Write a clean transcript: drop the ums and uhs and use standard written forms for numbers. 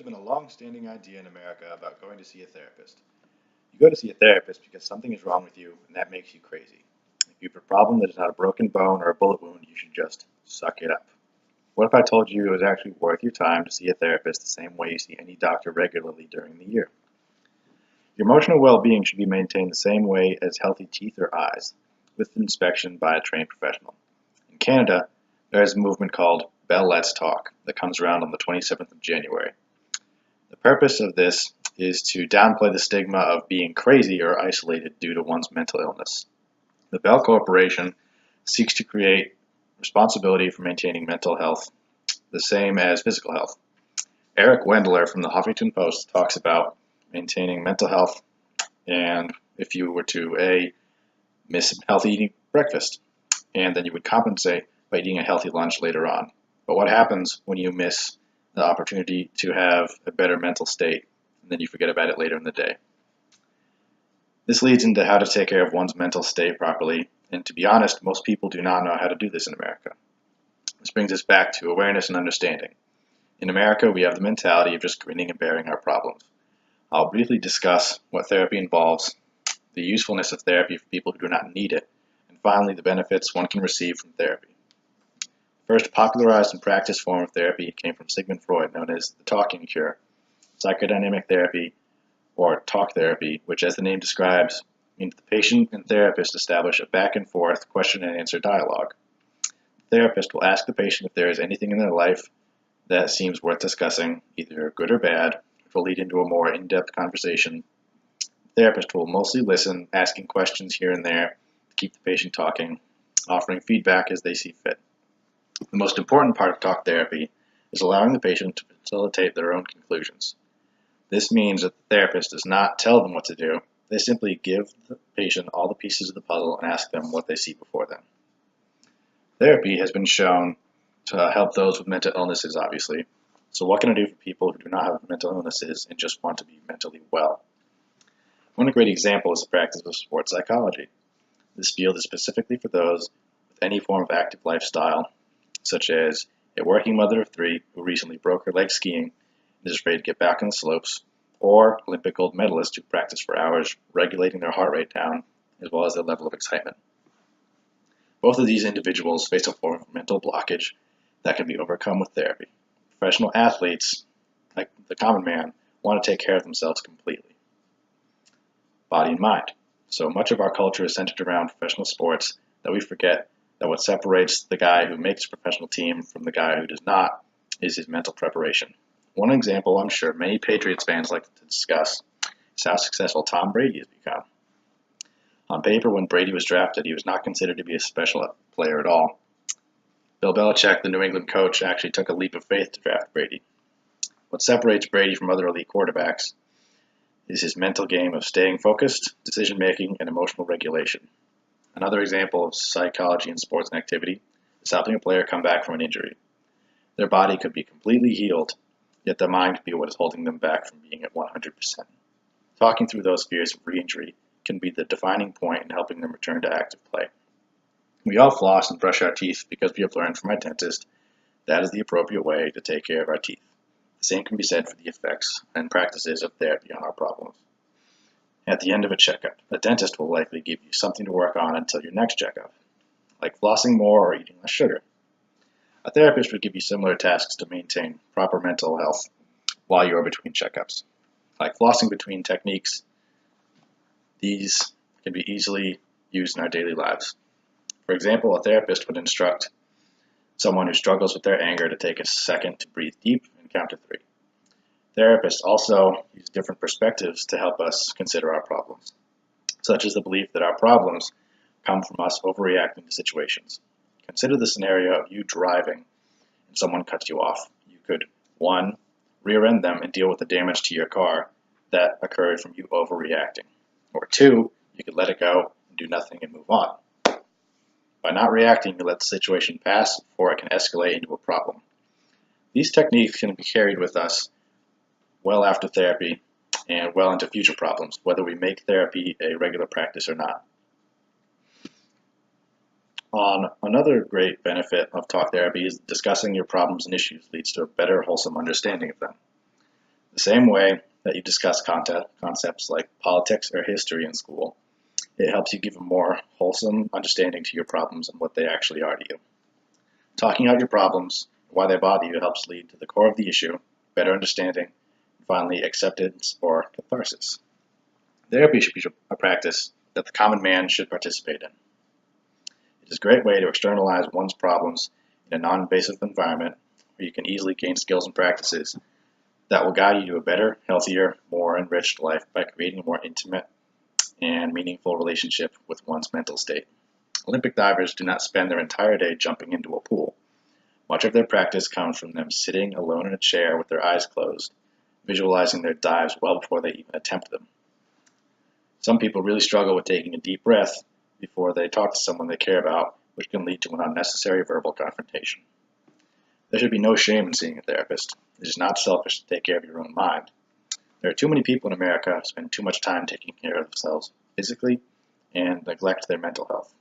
There's been a long-standing idea in America about going to see a therapist. You go to see a therapist because something is wrong with you and that makes you crazy. If you have a problem that is not a broken bone or a bullet wound, you should just suck it up. What if I told you it was actually worth your time to see a therapist the same way you see any doctor regularly during the year? Your emotional well-being should be maintained the same way as healthy teeth or eyes, with inspection by a trained professional. In Canada, there is a movement called Bell Let's Talk that comes around on the 27th of January. The purpose of this is to downplay the stigma of being crazy or isolated due to one's mental illness. The Bell Corporation seeks to create responsibility for maintaining mental health the same as physical health. Eric Wendler from the Huffington Post talks about maintaining mental health and if you were to miss a healthy eating breakfast, and then you would compensate by eating a healthy lunch later on. But what happens when you miss the opportunity to have a better mental state and then you forget about it later in the day? This leads into how to take care of one's mental state properly, and to be honest, most people do not know how to do this in America. This brings us back to awareness and understanding. In America, we have the mentality of just grinning and bearing our problems. I'll briefly discuss what therapy involves, the usefulness of therapy for people who do not need it, and finally the benefits one can receive from therapy. The first popularized and practiced form of therapy came from Sigmund Freud, known as the talking cure, psychodynamic therapy, or talk therapy, which, as the name describes, means the patient and therapist establish a back and forth question and answer dialogue. The therapist will ask the patient if there is anything in their life that seems worth discussing, either good or bad, which will lead into a more in-depth conversation. The therapist will mostly listen, asking questions here and there to keep the patient talking, offering feedback as they see fit. The most important part of talk therapy is allowing the patient to facilitate their own conclusions. This means that the therapist does not tell them what to do. They simply give the patient all the pieces of the puzzle and ask them what they see before them. Therapy has been shown to help those with mental illnesses, obviously. So what can I do for people who do not have mental illnesses and just want to be mentally well? One great example is the practice of sports psychology. This field is specifically for those with any form of active lifestyle, such as a working mother of 3 who recently broke her leg skiing and is ready to get back on the slopes, or Olympic gold medalists who practice for hours, regulating their heart rate down, as well as their level of excitement. Both of these individuals face a form of mental blockage that can be overcome with therapy. Professional athletes, like the common man, want to take care of themselves completely. Body and mind. So much of our culture is centered around professional sports that we forget that what separates the guy who makes a professional team from the guy who does not is his mental preparation. One example I'm sure many Patriots fans like to discuss is how successful Tom Brady has become. On paper, when Brady was drafted, he was not considered to be a special player at all. Bill Belichick, the New England coach, actually took a leap of faith to draft Brady. What separates Brady from other elite quarterbacks is his mental game of staying focused, decision-making, and emotional regulation. Another example of psychology in sports and activity is helping a player come back from an injury. Their body could be completely healed, yet their mind could be what is holding them back from being at 100%. Talking through those fears of re-injury can be the defining point in helping them return to active play. We all floss and brush our teeth because we have learned from our dentist that is the appropriate way to take care of our teeth. The same can be said for the effects and practices of therapy on our problems. At the end of a checkup, a dentist will likely give you something to work on until your next checkup, like flossing more or eating less sugar. A therapist would give you similar tasks to maintain proper mental health while you are between checkups, like flossing between techniques. These can be easily used in our daily lives. For example, a therapist would instruct someone who struggles with their anger to take a second to breathe deep and count to 3. Therapists also use different perspectives to help us consider our problems, such as the belief that our problems come from us overreacting to situations. Consider the scenario of you driving and someone cuts you off. You could, 1, rear-end them and deal with the damage to your car that occurred from you overreacting. Or 2, you could let it go and do nothing and move on. By not reacting, you let the situation pass before it can escalate into a problem. These techniques can be carried with us well after therapy and well into future problems, whether we make therapy a regular practice or not. Another great benefit of talk therapy is discussing your problems and issues leads to a better, wholesome understanding of them. The same way that you discuss concepts like politics or history in school, it helps you give a more wholesome understanding to your problems and what they actually are to you. Talking out your problems, why they bother you, helps lead to the core of the issue, better understanding, and finally acceptance or catharsis. Therapy should be a practice that the common man should participate in. It is a great way to externalize one's problems in a non-invasive environment where you can easily gain skills and practices that will guide you to a better, healthier, more enriched life by creating a more intimate and meaningful relationship with one's mental state. Olympic divers do not spend their entire day jumping into a pool. Much of their practice comes from them sitting alone in a chair with their eyes closed, visualizing their dives well before they even attempt them. Some people really struggle with taking a deep breath before they talk to someone they care about, which can lead to an unnecessary verbal confrontation. There should be no shame in seeing a therapist. It is not selfish to take care of your own mind. There are too many people in America who spend too much time taking care of themselves physically and neglect their mental health.